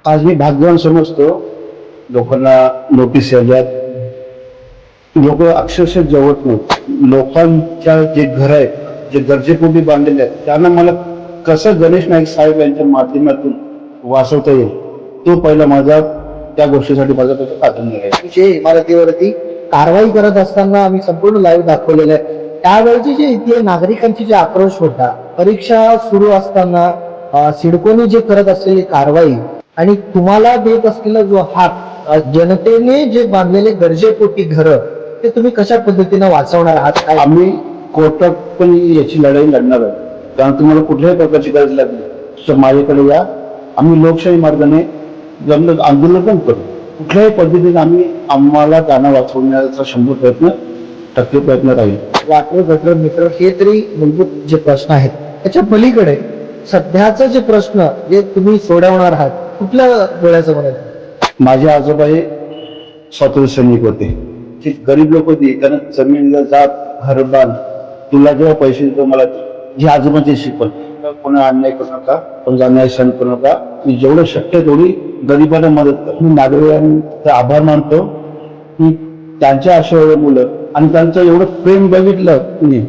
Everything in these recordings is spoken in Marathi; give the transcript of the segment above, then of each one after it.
आज मी भाग्यवान समजतो. लोकांना नोटीस आल्यात, लोक अक्षरशः जेवत नाहीत. लोकांच्या जे घर आहेत, जे गरजेपोटी बांधलेले आहेत, त्यांना मला कसं गणेश नाईक साहेब यांच्या माध्यमातून वाचवता येईल, तो पहिला माझा त्या गोष्टीसाठी माझा प्राधान्य आहे. जे इमारतीवरती कारवाई करत असताना आम्ही संपूर्ण लाईव्ह दाखवलेलं आहे. त्यावेळची जे इथले नागरिकांची जे आक्रोश होता, परीक्षा सुरू असताना सिडकोने जे करत असलेली कारवाई आणि तुम्हाला देत असलेला जो हात, जनतेने जे बांधलेले गरजेपोटी घर, ते तुम्ही कशा पद्धतीने वाचवणार आहात? काय आम्ही कोर्टात पण याची लढाई लढणार आहे. कारण तुम्हाला कुठल्याही प्रकारची गरज लागली तर माझ्याकडे या. आम्ही लोकशाही मार्गाने जमलं आंदोलन पण करू. कुठल्याही पद्धतीने आम्हाला त्यांना वाचवण्याचा 100% प्रयत्न राहील. वाटर गटर मित्र हे तरी मूलभूत जे प्रश्न आहेत, त्याच्या पलीकडे सध्याचा जे प्रश्न जे तुम्ही सोडवणार आहात, कुठल्या डोळ्याचं म्हणायचं? माझे आजोबा हे स्वातंत्र्य सैनिक होते. ते गरीब लोक होती, कारण जमीन जात घर बांध, तुला जेव्हा पैसे देतो मला जे आजोबांचे शिकवण, कोणा अन्याय करू नका, पण अन्याय सहन करू नका. मी जेवढं शक्य तेवढी गरिबांना मदत कर. मी नागरिकांचा आभार मानतो की त्यांच्या अशा मुलं आणि त्यांचं एवढं प्रेम बघितलं मी,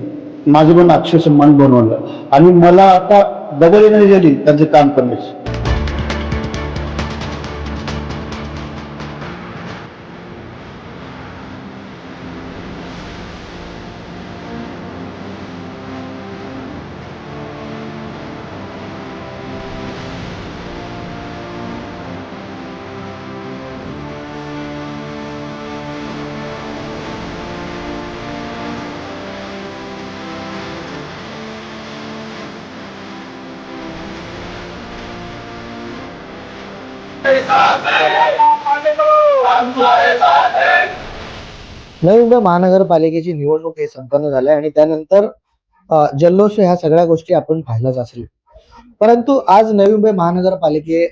माझं पण अक्षरशः मन बनवलं आणि मला आता डबल एनर्जी आली त्यांचं काम करण्याची. नवी मुंबई महानगरपालिकेची निवडणूक हे संपन्न झाले आणि त्यानंतर जल्लोष ह्या सगळ्या गोष्टी आपण पाहिल्याच असेल. परंतु आज नवी मुंबई महानगरपालिके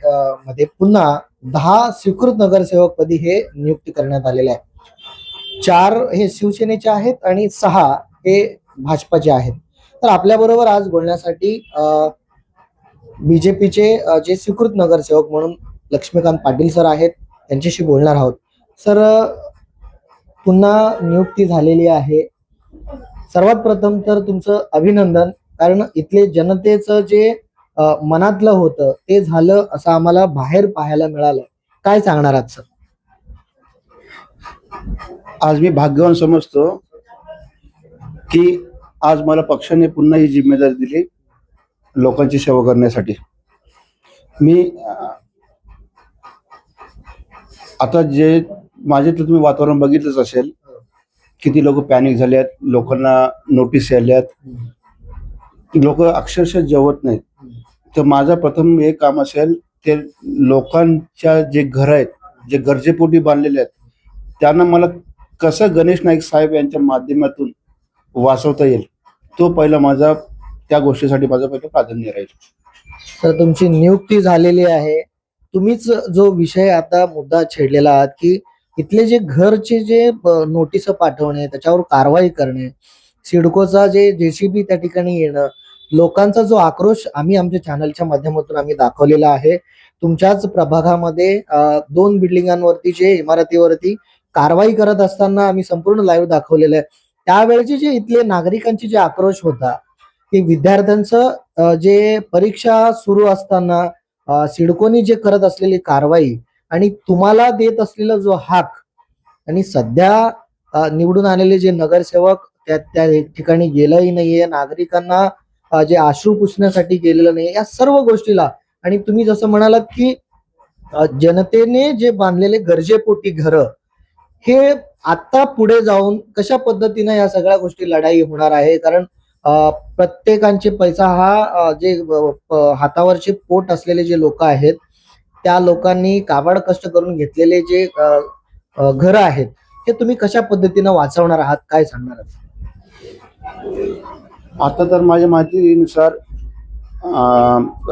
मध्ये पुन्हा 10 स्वीकृत नगरसेवक पदी हे नियुक्ती करण्यात आलेले आहे. 4 हे शिवसेनेचे आहेत आणि 6 हे भाजपाचे आहेत. तर आपल्या बरोबर आज बोलण्यासाठी बीजेपीचे जे स्वीकृत नगरसेवक म्हणून लक्ष्मीकांत पाटील सर आहेत, त्यांच्याशी बोलणार आहोत. सर, पुन्हा नियुक्ती झालेली आहे. सर्वात प्रथम तर तुमचं अभिनंदन, कारण इथले जनतेचं जे मनातलं होतं ते झालं असं आम्हाला बाहेर पाहायला मिळालं. काय सांगणार आहात सर? आज मी भाग्यवान समजतो की आज मला पक्षाने पुन्हा ही जिम्मेदारी दिली लोकांची सेवा करण्यासाठी. मी आता जे माझे तर तुम्ही वातावरण बघितलंच असेल, किती लोक पॅनिक झाले आहेत, लोकांना नोटीस आल्यात, लोक अक्षरशः जेवत नाहीत. तर माझं प्रथम हे काम असेल, ते लोकांच्या जे घर आहेत, जे गरजेपोटी बांधलेले आहेत, त्यांना मला कसं गणेश नाईक साहेब यांच्या माध्यमातून वाचवता येईल, तो पहिला माझा त्या गोष्टीसाठी माझं पहिलं प्राधान्य राहील. तर तुमची नियुक्ती झालेली आहे. तुम्हीच जो विषय आता मुद्दा छेडलेला आहात की इथले जे घरचे जे नोटीस पाठवणे, त्याच्यावर कारवाई करणे, सिडकोचा जे जेसीबी त्या ठिकाणी येणं, लोकांचा जो आक्रोश आम्ही आमच्या चॅनलच्या माध्यमातून आम्ही दाखवलेला आहे. तुमच्याच प्रभागामध्ये 2 बिल्डिंगांवरती जे इमारतीवरती कारवाई करत असताना आम्ही संपूर्ण लाईव्ह दाखवलेलं आहे. त्यावेळेचे जे इथले नागरिकांची जे आक्रोश होता, की विद्यार्थ्यांचं जे परीक्षा सुरू असताना सिडकोने जे करत असलेली कारवाई आणि तुम्हाला देत असलेला जो हाक, आणि सध्या निवडून आलेले जे नगरसेवक त्या ठिकाणी गेलंही नाहीये, नागरिकांना जे अश्रू पुसण्यासाठी गेलेलं नाही, या सर्व गोष्टीला, आणि तुम्ही जसं म्हणालात की जनतेने जे बांधलेले गरजेपोटी घर, हे आता पुढे जाऊन कशा पद्धतीने या सगळ्या गोष्टी लढाई होणार आहे. कारण प्रत्येकांचे पैसा हा जे हातावरचे पोट असलेले जे लोक आहेत, त्या लोकांनी काबाड कष्ट करून घेतलेले जे घर आहेत, हे तुम्ही कशा पद्धतीने वाचवणार आहात? काय सांगणार आहात? आता तर माझ्या माहितीनुसार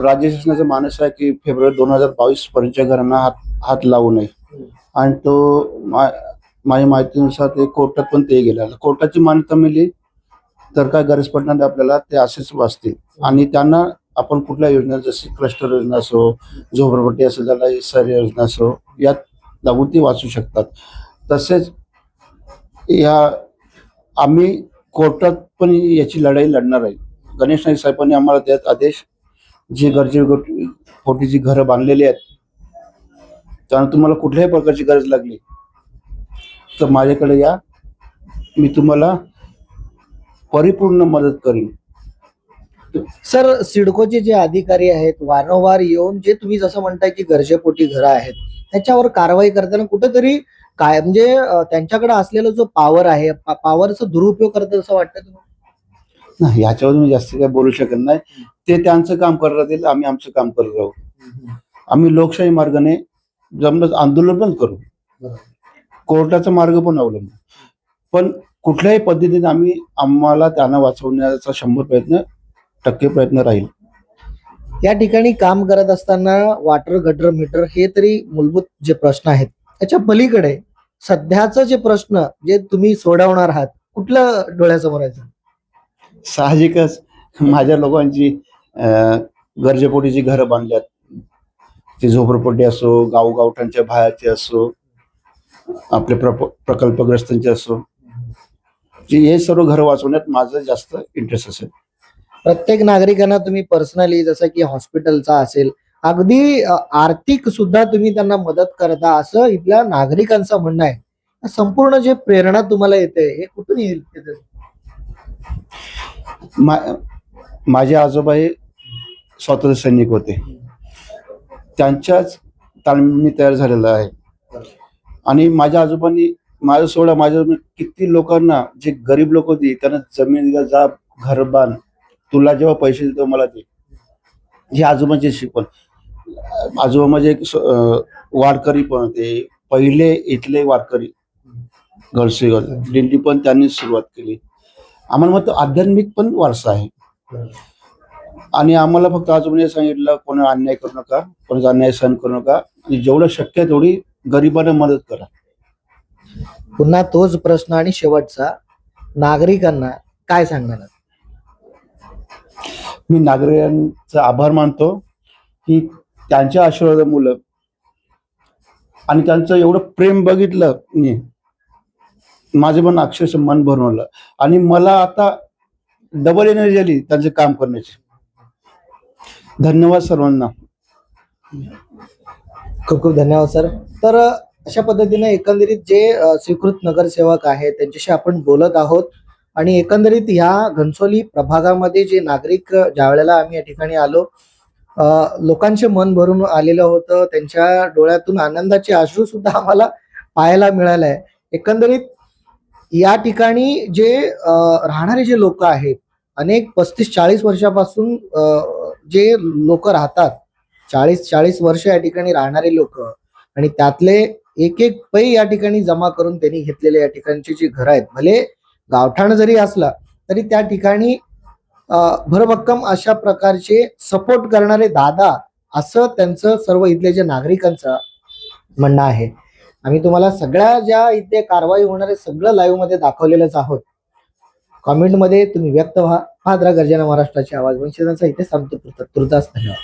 राज्य शासनाचा मानस आहे की फेब्रुवारी 2022 पर्यंतच्या घरांना हात लावू नये, आणि तो माझ्या माहितीनुसार ते कोर्टात पण ते गेला. कोर्टाची मान्यता मिळली तर काय गरज पडणार नाही आपल्याला, ते असेच वाचतील. आणि त्यांना आपण कुठल्या योजना जशी क्लस्टर योजना असो, झोपडपट्टी असेल त्याला सर योजना असो, यात लागून ती वाचू शकतात. तसेच या आम्ही कोर्टात पण याची लढाई लढणार आहे. गणेश नाईक साहेबांनी आम्हाला त्यात आदेश, जी पोटी जी घरं बांधलेली आहेत, त्यामुळे तुम्हाला कुठल्याही प्रकारची गरज लागली तर माझ्याकडे या, मी तुम्हाला परिपूर्ण मदत करीन. सर, सिडकोचे जे अधिकारी आहेत वारंवार येऊन जे तुम्ही जसं म्हणताय की गरजेपोटी घरं आहेत त्याच्यावर कारवाई करताना कुठेतरी काय म्हणजे त्यांच्याकडे असलेला जो पॉवर आहे पॉवरचा दुरुपयोग करतात असं वाटतं तुम्हाला? नाही, याच्यावर मी जास्त काय बोलू शकत नाही. ते त्यांचं काम करत राहतील, आम्ही आमचं काम करत राहू. आम्ही लोकशाही मार्गाने जमलं आंदोलन पण करू, कोर्टाचा मार्ग पण अवलंबू, पण कुठल्याही पद्धतीने आम्हाला त्यांना वाचवण्याचा 100% प्रयत्न राहील. या ठिकाणी काम करत असताना वॉटर गटर मीटर हे तरी मूलभूत जे प्रश्न आहेत त्याच्या पलीकडे सध्याचं जे प्रश्न जे तुम्ही सोडवणार आहात कुठलं डोळ्यासमोर आहे? साहजिकच माझ्या लोकांची गरजेपोटीची घरं बांधल्यात, ती झोपडपट्टी असो, गावगावठांच्या बाहेरची असो, आपले प्रकल्पग्रस्तांची असो, हे सर्व घरं वाचवण्यात माझं जास्त इंटरेस्ट असेल. प्रत्येक नागरिकांना तुम्ही पर्सनली जसं की हॉस्पिटलचा असेल अगदी आर्थिक सुद्धा तुम्ही त्यांना मदत करता असं इथल्या नागरिकांचं म्हणणं आहे. संपूर्ण जे प्रेरणा तुम्हाला येते हे कुठून येईल? माझे आजोबा हे स्वातंत्र्य सैनिक होते, त्यांच्याच तालमीने तयार झालेला आहे. आणि माझ्या आजोबांनी माझ्या किती लोकांना, जे गरीब लोक होती त्यांना जमिनीला जा, घर बांध, तुला जेव्हा पैसे देतो मला दे, हे आजोबांचे शिकवण. आजोबा म्हणजे एक वारकरी पण होते, पहिले इथले वारकरी, घरचे दिंडी पण त्यांनी सुरुवात केली. आम्हाला मग आध्यात्मिक पण वारसा आहे. आणि आम्हाला फक्त आजोबांनी सांगितलं, कोणा अन्याय करू नका, कोणाचा अन्याय सहन करू नका, आणि जेवढं शक्य आहे तेवढी गरिबांना मदत करा. पुन्हा तोच प्रश्न आणि शेवटचा, नागरिकांना काय सांगणार? मी नागरिकांचा आभार मानतो की त्यांच्या आशीर्वादामुळे आणि त्यांचं एवढं प्रेम बघितलं मी, माझे पण अक्षरशः मन भरून आलं. आणि मला आता डबल एनर्जी आली त्यांचे काम करण्याची. धन्यवाद सर्वांना. खूप खूप धन्यवाद सर. तर अशा पद्धतीने एकंदरीत जे स्वीकृत नगरसेवक आहेत त्यांच्याशी आपण बोलत आहोत. आणि एकंदरीत ह्या घनसोली प्रभागामध्ये जे नागरिक ज्या वेळेला आम्ही या ठिकाणी आलो, लोकांचे मन भरून आलेलं होतं. त्यांच्या डोळ्यातून आनंदाचे अश्रू सुद्धा आम्हाला पाहायला मिळाले आहे. एकंदरीत या ठिकाणी जे राहणारे जे लोक आहेत, अनेक 35-40 वर्षापासून जे लोक राहतात, 40 वर्ष या ठिकाणी राहणारे लोक, आणि त्यातले एक एक पै या ठिकाणी जमा करून त्यांनी घेतलेले या ठिकाणची जी घरं आहेत, भले गावठाण जरी असला तरी त्या ठिकाणी भरभक्कम अशा प्रकारचे सपोर्ट करणारे दादा असं त्यांचं सर्व इथले जे नागरिकांचं म्हणणं आहे. आम्ही तुम्हाला सगळ्या ज्या इथे कारवाई होणार आहे सगळं लाईव्ह मध्ये दाखवलेलंच आहोत. कमेंटमध्ये तुम्ही व्यक्त व्हा. हा गर्जना महाराष्ट्राची आवाज वंचितांचा इथे सांगतो. तुर्तास धन्यवाद.